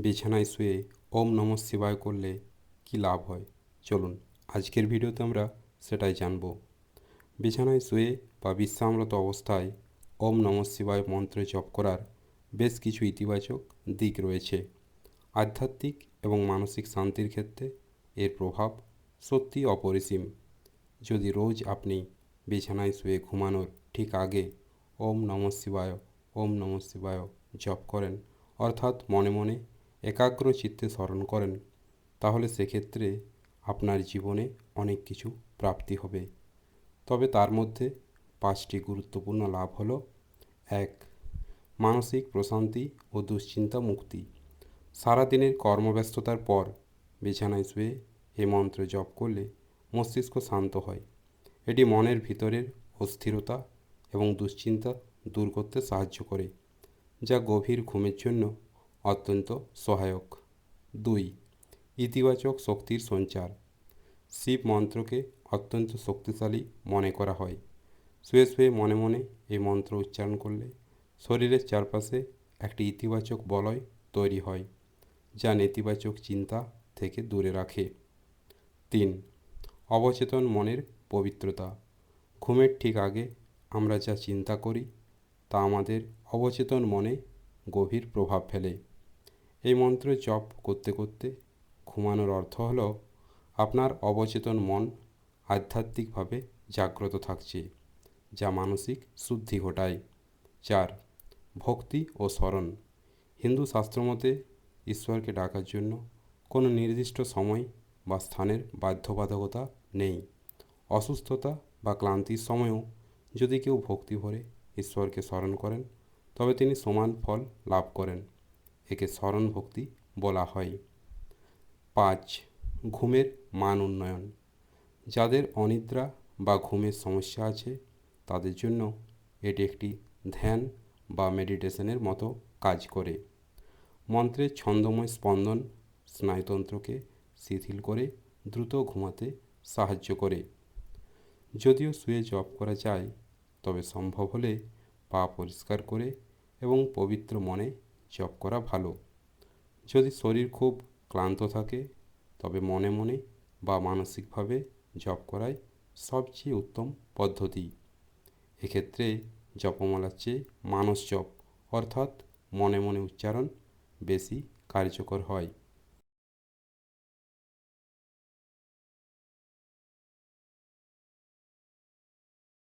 বিছানায় শুয়ে ওম নমঃ শিবায় করলে কি লাভ হয়, চলুন আজকের ভিডিওতে আমরা সেটাই জানব। বিছানায় শুয়ে বা বিশ্রামরত অবস্থায় ওম নমঃ শিবায় মন্ত্র জপ করার বেশ কিছু ইতিবাচক দিক রয়েছে। আধ্যাত্মিক এবং মানসিক শান্তির ক্ষেত্রে এর প্রভাব সত্যি অপরিসীম। যদি রোজ আপনি বিছানায় শুয়ে ঘুমানোর ঠিক আগে ওম নমঃ শিবায় ওম নমঃ শিবায় জপ করেন, অর্থাৎ মনে মনে একাগ্র চিত্তে স্মরণ করেন, তাহলে সেক্ষেত্রে আপনার জীবনে অনেক কিছু প্রাপ্তি হবে। তবে তার মধ্যে 5টি গুরুত্বপূর্ণ লাভ হলো: 1. মানসিক প্রশান্তি ও দুশ্চিন্তা মুক্তি। সারাদিনের কর্মব্যস্ততার পর বিছানায় শুয়ে এই মন্ত্র জপ করলে মস্তিষ্ক শান্ত হয়। এটি মনের ভিতরের অস্থিরতা এবং দুশ্চিন্তা দূর করতে সাহায্য করে, যা গভীর ঘুমের জন্য অত্যন্ত সহায়ক। 2. ইতিবাচক শক্তির সঞ্চার। শিব মন্ত্রকে অত্যন্ত শক্তিশালী মনে করা হয়। শুয়ে শুয়ে মনে মনে এই মন্ত্র উচ্চারণ করলে শরীরের চারপাশে একটি ইতিবাচক বলয় তৈরি হয়, যা নেতিবাচক চিন্তা থেকে দূরে রাখে। 3. অবচেতন মনের পবিত্রতা। ঘুমের ঠিক আগে আমরা যা চিন্তা করি তা আমাদের অবচেতন মনে গভীর প্রভাব ফেলে। এই মন্ত্র জপ করতে করতে ঘুমানোর অর্থ হলো আপনার অবচেতন মন আধ্যাত্মিকভাবে জাগ্রত থাকছে, যা মানসিক শুদ্ধি ঘটায়। 4. ভক্তি ও স্মরণ। হিন্দু শাস্ত্রমতে ঈশ্বরকে ডাকার জন্য কোনো নির্দিষ্ট সময় বা স্থানের বাধ্যবাধকতা নেই। অসুস্থতা বা ক্লান্তির সময়ও যদি কেউ ভক্তি ভরে ঈশ্বরকে স্মরণ করেন, তবে তিনি সমান ফল লাভ করেন। একে স্মরণ ভক্তি বলা হয়। 5. ঘুমের মান উন্নয়ন। যাদের অনিদ্রা বা ঘুমের সমস্যা আছে তাদের জন্য এটি একটি ধ্যান বা মেডিটেশনের মতো কাজ করে। মন্ত্রের ছন্দময় স্পন্দন স্নায়ুতন্ত্রকে শিথিল করে দ্রুত ঘুমাতে সাহায্য করে। যদিও শুয়ে জপ করা যায়, তবে সম্ভব হলে পা পরিষ্কার করে এবং পবিত্র মনে জপ করা ভালো। যদি শরীর খুব ক্লান্ত থাকে, তবে মনে মনে বা মানসিকভাবে জপ করাই সবচেয়ে উত্তম পদ্ধতি। এক্ষেত্রে জপমালার চেয়ে মানস জপ, অর্থাৎ মনে মনে উচ্চারণ বেশি কার্যকর হয়।